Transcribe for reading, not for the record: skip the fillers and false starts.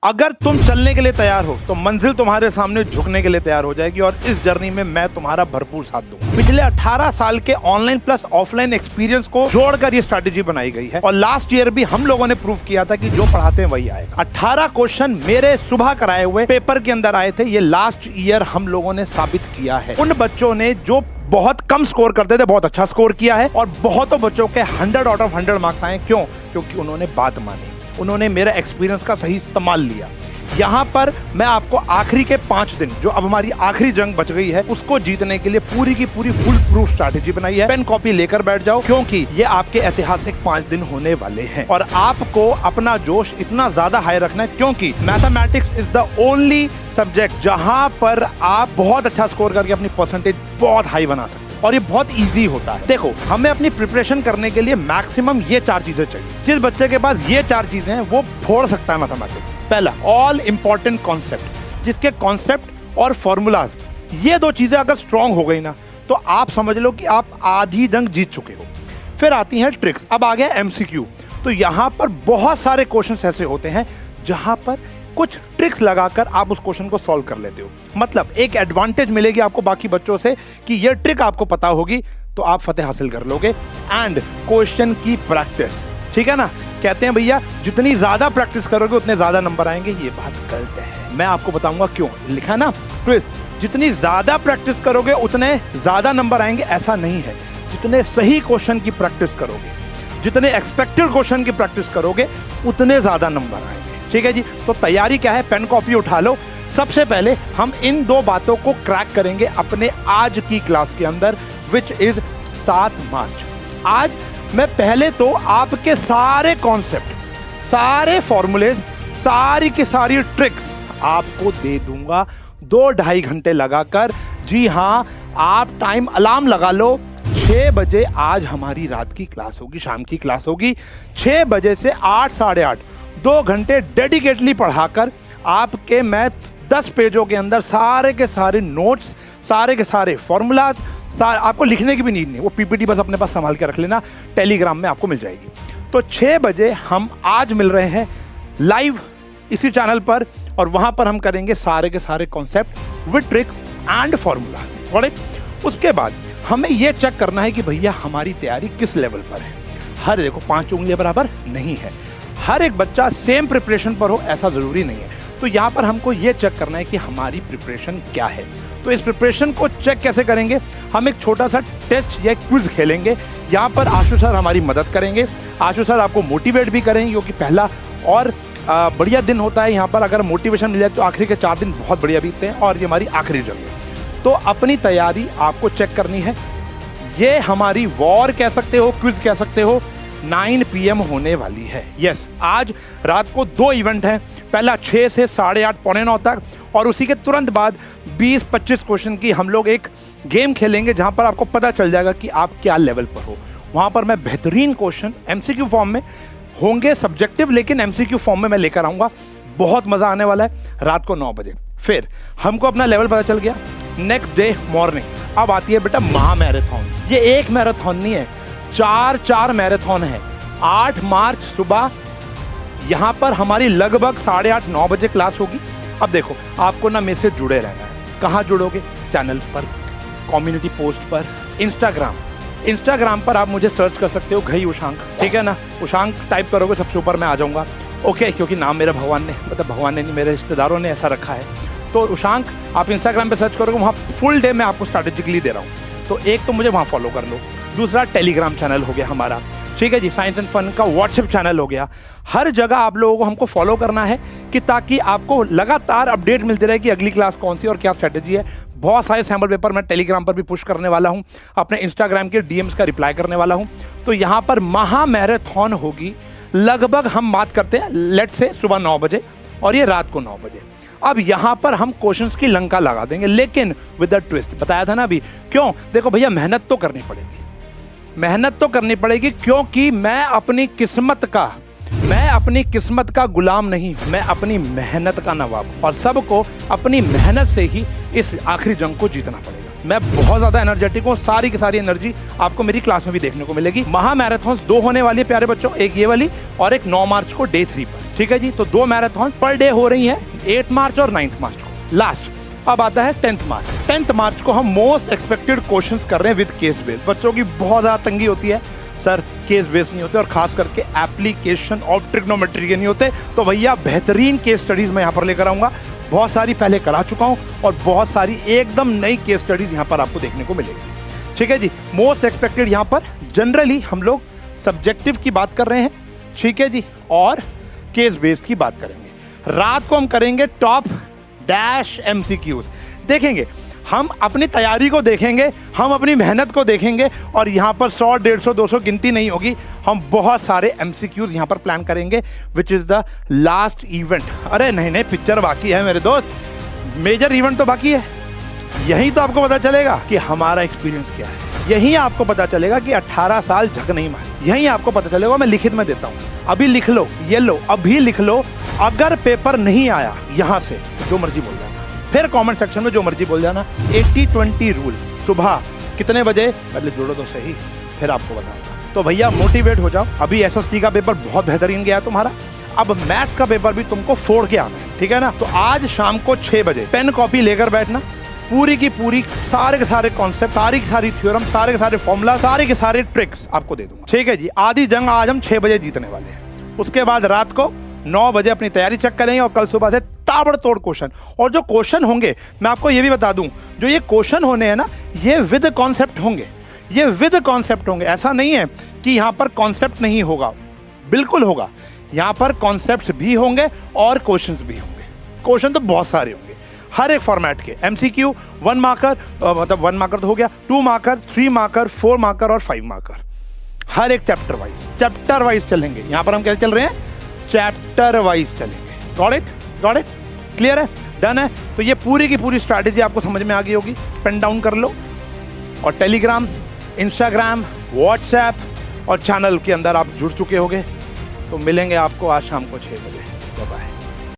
अगर तुम चलने के लिए तैयार हो तो मंजिल तुम्हारे सामने झुकने के लिए तैयार हो जाएगी और इस जर्नी में मैं तुम्हारा भरपूर साथ दूंगा। पिछले 18 साल के ऑनलाइन प्लस ऑफलाइन एक्सपीरियंस को जोड़कर ये स्ट्रैटेजी बनाई गई है और लास्ट ईयर भी हम लोगों ने प्रूव किया था कि जो पढ़ाते हैं वही आएगा। 18 क्वेश्चन मेरे सुबह कराए हुए पेपर के अंदर आए थे, ये लास्ट ईयर हम लोगों ने साबित किया है। उन बच्चों ने जो बहुत कम स्कोर करते थे बहुत अच्छा स्कोर किया है और बहुतों बच्चों के 100 आउट ऑफ 100 मार्क्स आए। क्यों? क्योंकि उन्होंने बात मानी, उन्होंने मेरा एक्सपीरियंस का सही इस्तेमाल लिया। यहाँ पर मैं आपको आखिरी के 5 दिन, जो अब हमारी आखिरी जंग बच गई है, उसको जीतने के लिए पूरी की पूरी फुल प्रूफ स्ट्रैटेजी बनाई है। पेन कॉपी लेकर बैठ जाओ क्योंकि ये आपके ऐतिहासिक 5 दिन होने वाले हैं और आपको अपना जोश इतना ज्यादा हाई रखना है क्योंकि mathematics is the only subject जहां पर आप बहुत अच्छा स्कोर करके अपनी परसेंटेज बहुत हाई बना सकते हैं और ये बहुत इजी होता है। देखो, हमें अपनी प्रिपरेशन करने के लिए मैक्सिमम ये 4 चीजें चाहिए। जिस बच्चे के पास ये 4 चीजें हैं वो फोड़ सकता है मैथमेटिक्स। पहला, ऑल इंपॉर्टेंट कॉन्सेप्ट, जिसके कॉन्सेप्ट और फॉर्मूलाज, ये 2 चीजें अगर स्ट्रांग हो गई ना तो आप समझ लो कि आप आधी जंग जीत चुके हो। फिर आती हैं ट्रिक्स। अब आ गया एमसीक्यू। तो यहाँ पर बहुत सारे क्वेश्चंस ऐसे होते हैं जहां पर कुछ ट्रिक्स लगाकर आप उस क्वेश्चन को सॉल्व कर लेते हो। मतलब एक एडवांटेज मिलेगी आपको बाकी बच्चों से कि ये ट्रिक आपको पता होगी तो आप फतेह हासिल कर लोगे। एंड क्वेश्चन की प्रैक्टिस, ठीक है ना? कहते हैं भैया जितनी ज्यादा प्रैक्टिस करोगे उतने ज्यादा नंबर आएंगे। ये बात गलत है, मैं आपको बताऊंगा क्यों। लिखा है ना ट्विस्ट, जितनी ज्यादा प्रैक्टिस करोगे उतने ज्यादा नंबर आएंगे, ऐसा नहीं है। जितने सही क्वेश्चन की प्रैक्टिस करोगे, जितने एक्सपेक्टेड क्वेश्चन की प्रैक्टिस करोगे उतने ज्यादा नंबर आएंगे। ठीक है जी, तो तैयारी क्या है? पेन कॉपी उठा लो। सबसे पहले हम इन 2 बातों को क्रैक करेंगे अपने आज की क्लास के अंदर, विच इज 7 मार्च। आज मैं पहले तो आपके सारे कॉन्सेप्ट, सारे फॉर्मूलेज, सारी की सारी ट्रिक्स आपको दे दूंगा 2-2.5 घंटे लगाकर। जी हाँ, आप टाइम अलार्म लगा लो। 6 बजे आज हमारी रात की क्लास होगी, शाम की क्लास होगी। 6 बजे से 8, साढ़े 8, 2 घंटे डेडिकेटली पढ़ाकर आपके मैं 10 पेजों के अंदर सारे के सारे नोट्स, सारे के सारे फॉर्मूलाज, आपको लिखने की भी नीड नहीं, वो पीपीटी बस अपने पास संभाल के रख लेना, टेलीग्राम में आपको मिल जाएगी। तो 6 बजे हम आज मिल रहे हैं लाइव इसी चैनल पर और वहां पर हम करेंगे सारे के सारे concept with tricks and formulas. Alright, उसके बाद हमें यह चेक करना है कि भैया हमारी तैयारी किस लेवल पर है। हर देखो 5 उंगलियां बराबर नहीं है, हर एक बच्चा सेम प्रिपरेशन पर हो ऐसा जरूरी नहीं है। तो यहाँ पर हमको ये चेक करना है कि हमारी प्रिपरेशन क्या है। तो इस प्रिपरेशन को चेक कैसे करेंगे? हम एक छोटा सा टेस्ट या एक क्विज खेलेंगे। यहाँ पर आशु सर हमारी मदद करेंगे। आशु सर आपको मोटिवेट भी करेंगे क्योंकि पहला और बढ़िया दिन होता है यहाँ पर। अगर मोटिवेशन मिल जाए तो आखिरी के 4 दिन बहुत बढ़िया बीतते हैं और ये हमारी आखिरी जंग है। तो अपनी तैयारी आपको चेक करनी है। ये हमारी वॉर कह सकते हो, क्विज कह सकते हो, 9 PM होने वाली है। यस, आज रात को 2 इवेंट हैं। पहला 6 से 8:30 पौने 9 तक और उसी के तुरंत बाद 20-25 क्वेश्चन की हम लोग एक गेम खेलेंगे जहां पर आपको पता चल जाएगा कि आप क्या लेवल पर हो। वहां पर मैं बेहतरीन क्वेश्चन एमसीक्यू फॉर्म में होंगे, सब्जेक्टिव लेकिन एमसीक्यू फॉर्म में मैं लेकर आऊंगा। बहुत मजा आने वाला है। रात को 9 बजे फिर हमको अपना लेवल पता चल गया। नेक्स्ट डे मॉर्निंग अब आती है बेटा महा मैराथन। ये एक मैराथन नहीं है, 4 मैराथन है। 8 मार्च सुबह यहाँ पर हमारी लगभग 8:30 9 बजे क्लास होगी। अब देखो, आपको ना मेरे से जुड़े रहना है। कहाँ जुड़ोगे? चैनल पर, कम्युनिटी पोस्ट पर, इंस्टाग्राम पर आप मुझे सर्च कर सकते हो, घई उशांक, ठीक है ना? उशांक टाइप करोगे सबसे ऊपर मैं आ जाऊँगा। ओके, क्योंकि नाम मेरा भगवान ने, मतलब भगवान ने नहीं, मेरे रिश्तेदारों ने ऐसा रखा है। तो उशांक आप इंस्टाग्राम पे सर्च करोगे, वहाँ फुल डे मैं आपको स्ट्रैटेजिकली दे रहा हूँ। तो एक तो मुझे वहाँ फॉलो कर लो। दूसरा टेलीग्राम चैनल हो गया हमारा, ठीक है जी। साइंस एंड फन का व्हाट्सएप चैनल हो गया। हर जगह आप लोगों को हमको फॉलो करना है कि ताकि आपको लगातार अपडेट मिलती रहे कि अगली क्लास कौन सी और क्या स्ट्रेटेजी है। बहुत सारे सैम्पल पेपर मैं टेलीग्राम पर भी पुश करने वाला हूँ, अपने इंस्टाग्राम के डीएम्स का रिप्लाई करने वाला हूँ। तो यहाँ पर महा मैराथन होगी। लगभग हम बात करते हैं लेट से सुबह 9 बजे और ये रात को 9 बजे। अब यहाँ पर हम क्वेश्चंस की लंका लगा देंगे लेकिन विद अ ट्विस्ट। बताया था ना अभी। क्यों? देखो भैया, मेहनत तो करनी पड़ेगी, मेहनत तो करनी पड़ेगी क्योंकि मैं अपनी किस्मत का गुलाम नहीं, मैं अपनी मेहनत का नवाब हूं और सबको अपनी मेहनत से ही इस आखिरी जंग को जीतना पड़ेगा। मैं बहुत ज्यादा एनर्जेटिक हूँ। सारी की सारी एनर्जी आपको मेरी क्लास में भी देखने को मिलेगी। महा मैराथन 2 होने वाली है प्यारे बच्चों, एक ये वाली और एक 9 मार्च को डे 3 पर। ठीक है जी। तो 2 मैराथन पर डे हो रही है, 8 मार्च और 9 मार्च को लास्ट। अब आता है 10th मार्च। 10th मार्च को हम मोस्ट एक्सपेक्टेड क्वेश्चंस कर रहे हैं विद केस बेस। बच्चों की बहुत ज़्यादा तंगी होती है, सर केस बेस नहीं होते और खास करके एप्लीकेशन ऑफ ट्रिग्नोमेट्री के नहीं होते। तो भैया बेहतरीन केस स्टडीज मैं यहाँ पर लेकर आऊँगा। बहुत सारी पहले करा चुका हूँ और बहुत सारी एकदम नई केस स्टडीज यहाँ पर आपको देखने को मिलेगी। ठीक है जी। मोस्ट एक्सपेक्टेड यहाँ पर जनरली हम लोग सब्जेक्टिव की बात कर रहे हैं, ठीक है जी, और केस बेस की बात करेंगे। रात को हम करेंगे टॉप डैश MCQs देखेंगे। हम अपनी तैयारी को देखेंगे, हम अपनी मेहनत को देखेंगे और यहाँ पर 100, 150, 200 गिनती नहीं होगी। हम बहुत सारे MCQs यहाँ पर प्लान करेंगे which is the last event. अरे नहीं, पिक्चर बाकी है मेरे दोस्त, मेजर इवेंट तो बाकी है। यही तो आपको पता चलेगा कि हमारा एक्सपीरियंस क्या है। यही आपको पता चलेगा कि 18 साल झक नहीं मारी। यही आपको पता चलेगा। मैं लिखित में देता हूँ, अभी लिख लो, ये लो, अभी लिख लो। अगर पेपर नहीं आया यहाँ से जो मर्जी बोल जाना, फिर कमेंट सेक्शन में जो मर्जी बोल जाना। 80-20 रूल, सुबह कितने बजे, पहले जोड़ो तो सही, फिर आपको बताऊंगा। तो भैया मोटिवेट हो जाओ। अभी SST का पेपर बहुत बेहतरीन गया तुम्हारा, अब मैथ्स का पेपर भी तुमको फोड़ के आना है, ठीक है ना। तो आज शाम को 6 बजे पेन कॉपी लेकर बैठना, पूरी की पूरी सारे के सारे कॉन्सेप्ट, सारी की सारी थ्योरम, सारे के सारे फॉर्मूला, सारे के सारे ट्रिक्स आपको दे दूंगा, ठीक है जी। आधी जंग आज हम 6 बजे जीतने वाले हैं। उसके बाद रात को 9 बजे अपनी तैयारी चेक करेंगे और कल सुबह से ताबड़तोड़ क्वेश्चन। और जो क्वेश्चन होंगे मैं आपको ये भी बता दूं, जो ये क्वेश्चन होने हैं ना, ये विद कॉन्सेप्ट होंगे, ये विद कॉन्सेप्ट होंगे। ऐसा नहीं है कि यहाँ पर कॉन्सेप्ट नहीं होगा, बिल्कुल होगा। यहाँ पर कॉन्सेप्ट्स भी होंगे और क्वेश्चंस भी होंगे। क्वेश्चन तो बहुत सारे होंगे हर एक फॉर्मेट के। MCQ 1 मार्कर, मतलब 1 मार्कर तो हो गया, 2 मार्कर, 3 मार्कर, 4 मार्कर और 5 मार्कर, हर एक चैप्टर वाइज चलेंगे। यहाँ पर हम क्या चल रहे हैं, चैप्टर वाइज चलेंगे। गॉट इट, क्लियर है, डन है। तो ये पूरी की पूरी स्ट्रैटेजी आपको समझ में आ गई होगी। पेन डाउन कर लो और टेलीग्राम, इंस्टाग्राम, व्हाट्सएप और चैनल के अंदर आप जुड़ चुके होंगे। तो मिलेंगे आपको आज शाम को 6 बजे। बाय।